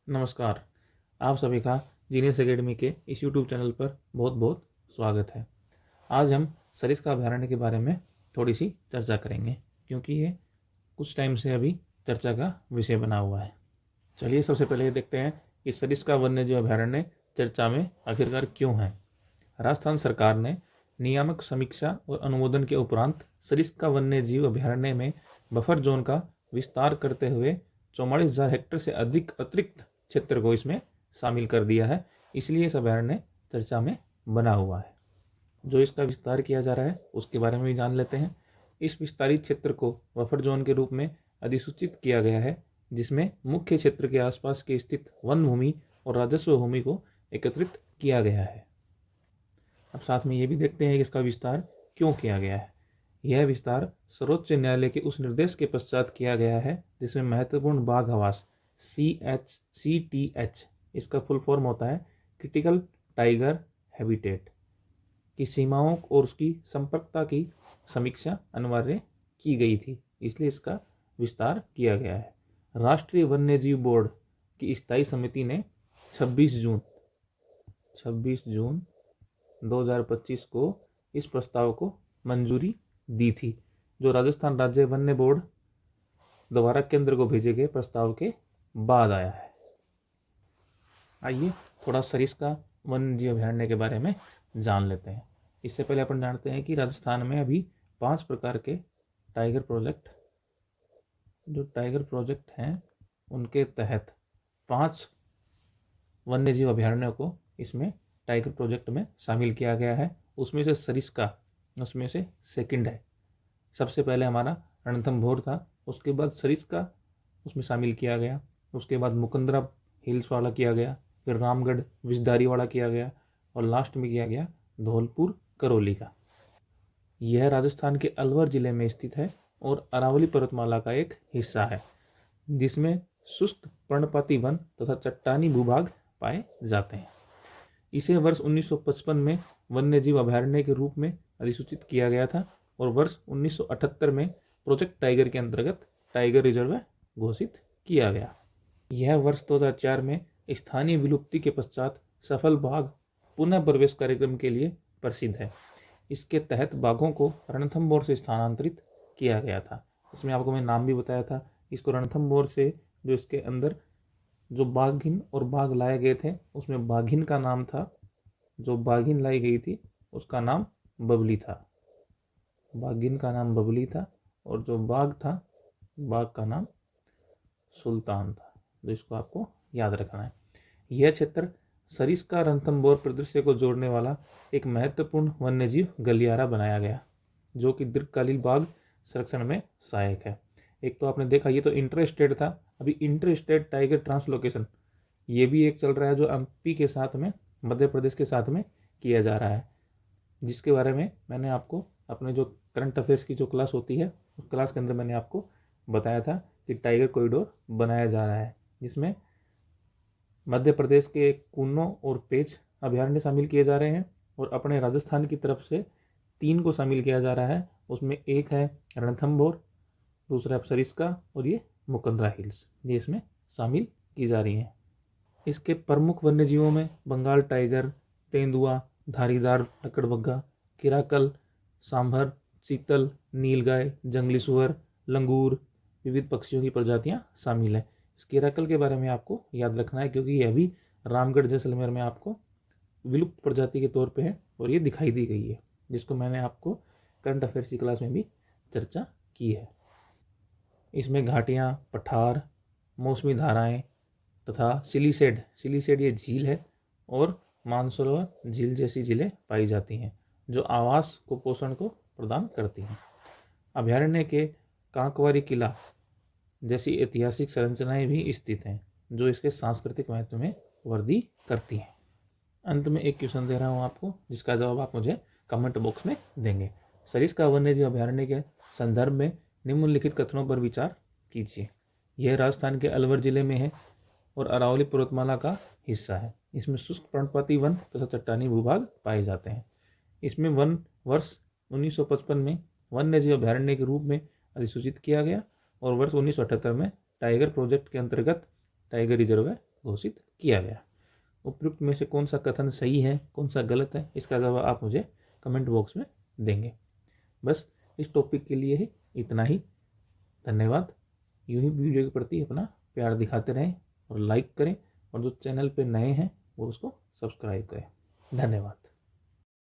नमस्कार। आप सभी का जीनियस एकेडमी के इस यूट्यूब चैनल पर बहुत बहुत स्वागत है। आज हम सरिस्का अभयारण्य के बारे में थोड़ी सी चर्चा करेंगे, क्योंकि ये कुछ टाइम से अभी चर्चा का विषय बना हुआ है। चलिए सबसे पहले ये देखते हैं कि सरिस्का वन्यजीव अभयारण्य चर्चा में आखिरकार क्यों है। राजस्थान सरकार ने नियामक समीक्षा और अनुमोदन के उपरांत सरिस्का वन्यजीव अभयारण्य में बफर जोन का विस्तार करते हुए 44,000 हेक्टेयर से अधिक अतिरिक्त क्षेत्र को इसमें शामिल कर दिया है। इसलिए इस अभयारण्य चर्चा में बना हुआ है। जो इसका विस्तार किया जा रहा है उसके बारे में भी जान लेते हैं। इस विस्तारित क्षेत्र को बफर जोन के रूप में अधिसूचित किया गया है, जिसमें मुख्य क्षेत्र के आसपास के स्थित वन भूमि और राजस्व भूमि को एकत्रित किया गया है। अब साथ में ये भी देखते हैं कि इसका विस्तार क्यों किया गया है। यह विस्तार सर्वोच्च न्यायालय के उस निर्देश के पश्चात किया गया है जिसमें महत्वपूर्ण बाघ आवास CTH, इसका फुल फॉर्म होता है क्रिटिकल टाइगर हैबिटेट, की सीमाओं और उसकी संपर्कता की समीक्षा अनिवार्य की गई थी। इसलिए इसका विस्तार किया गया है। राष्ट्रीय वन्यजीव बोर्ड की स्थायी समिति ने 26 जून 2025 को इस प्रस्ताव को मंजूरी दी थी, जो राजस्थान राज्य वन्य बोर्ड द्वारा केंद्र को भेजे गए प्रस्ताव के बाद आया है। आइए थोड़ा सरिस्का वन्यजीव अभयारण्य के बारे में जान लेते हैं। इससे पहले अपन जानते हैं कि राजस्थान में अभी 5 प्रकार के टाइगर प्रोजेक्ट हैं, उनके तहत 5 वन्यजीव अभयारण्यों को इसमें टाइगर प्रोजेक्ट में शामिल किया गया है। उसमें से सरिस्का उसमें से सेकंड है। सबसे पहले हमारा रणथंभौर था, उसके बाद सरिस्का उसमें शामिल किया गया, उसके बाद मुकंदरा हिल्स वाला किया गया, फिर रामगढ़ विषधारी वाला किया गया और लास्ट में किया गया धौलपुर करौली का। यह राजस्थान के अलवर जिले में स्थित है और अरावली पर्वतमाला का एक हिस्सा है, जिसमें शुष्क पर्णपाती वन तथा चट्टानी भूभाग पाए जाते हैं। इसे वर्ष 1955 में वन्यजीव अभयारण्य के रूप में अधिसूचित किया गया था और वर्ष 1978 में प्रोजेक्ट टाइगर के अंतर्गत टाइगर रिजर्व घोषित किया गया। यह वर्ष 2004 में स्थानीय विलुप्ति के पश्चात सफल बाघ पुनः प्रवेश कार्यक्रम के लिए प्रसिद्ध है। इसके तहत बाघों को रणथंभौर से स्थानांतरित किया गया था। इसमें आपको मैं नाम भी बताया था। इसको रणथंभौर से जो इसके अंदर जो बाघिन और बाघ लाए गए थे, उसमें बाघिन का नाम था, जो बाघिन लाई गई थी उसका नाम बबली था, बाघिन का नाम बबली था, और जो बाघ था बाघ का नाम सुल्तान था। तो इसको आपको याद रखना है। यह क्षेत्र सरिस्का रणथंभौर परिदृश्य को जोड़ने वाला एक महत्वपूर्ण वन्यजीव गलियारा बनाया गया, जो कि दीर्घकालीन बाघ संरक्षण में सहायक है। एक तो आपने देखा ये तो इंटर स्टेट था, अभी इंटर स्टेट टाइगर ट्रांसलोकेशन ये भी एक चल रहा है, जो MP के साथ में मध्य प्रदेश के साथ में किया जा रहा है, जिसके बारे में मैंने आपको अपने जो करंट अफेयर्स की जो क्लास होती है उस क्लास के अंदर मैंने आपको बताया था कि टाइगर कॉरिडोर बनाया जा रहा है, जिसमें मध्य प्रदेश के कूनो और पेंच अभयारण्य शामिल किए जा रहे हैं और अपने राजस्थान की तरफ से 3 को शामिल किया जा रहा है। उसमें एक है रणथंभौर, दूसरा सरिस्का और ये मुकंदरा हिल्स, ये इसमें शामिल की जा रही हैं। इसके प्रमुख वन्यजीवों में बंगाल टाइगर, तेंदुआ, धारीदार लकड़बग्गा, किराकल, सांभर, चीतल, नीलगाय, जंगली सुअर, लंगूर, विविध पक्षियों की प्रजातियां शामिल हैं। इस किराकल के बारे में आपको याद रखना है, क्योंकि यह भी रामगढ़ जैसलमेर में आपको विलुप्त प्रजाति के तौर पे है और ये दिखाई दी गई है, जिसको मैंने आपको करंट अफेयर्स की क्लास में भी चर्चा की है। इसमें घाटियाँ, पठार, मौसमी धाराएं तथा सिलीसेड ये झील है और मानसरोवर झील जैसी झीलें पाई जाती हैं, जो आवास को पोषण को प्रदान करती हैं। अभयारण्य के कांकवारी किला जैसी ऐतिहासिक संरचनाएं भी स्थित हैं, जो इसके सांस्कृतिक महत्व में वृद्धि करती हैं। अंत में एक क्वेश्चन दे रहा हूँ आपको, जिसका जवाब आप मुझे कमेंट बॉक्स में देंगे। सरिस्का वन्यजीव अभयारण्य के संदर्भ में निम्नलिखित कथनों पर विचार कीजिए। यह राजस्थान के अलवर जिले में है और अरावली पर्वतमाला का हिस्सा है। इसमें शुष्क पर्णपाती वन तथा चट्टानी भूभाग पाए जाते हैं। इसमें वन वर्ष 1955 में वन्यजीव अभयारण्य के रूप में अधिसूचित किया गया और वर्ष 1978 में टाइगर प्रोजेक्ट के अंतर्गत टाइगर रिजर्व घोषित किया गया। उपयुक्त में से कौन सा कथन सही है, कौन सा गलत है, इसका जवाब आप मुझे कमेंट बॉक्स में देंगे। बस इस टॉपिक के लिए ही इतना ही। धन्यवाद। यूं ही वीडियो के प्रति अपना प्यार दिखाते रहें और लाइक करें, और जो चैनल पे नए हैं वो उसको सब्सक्राइब करें। धन्यवाद।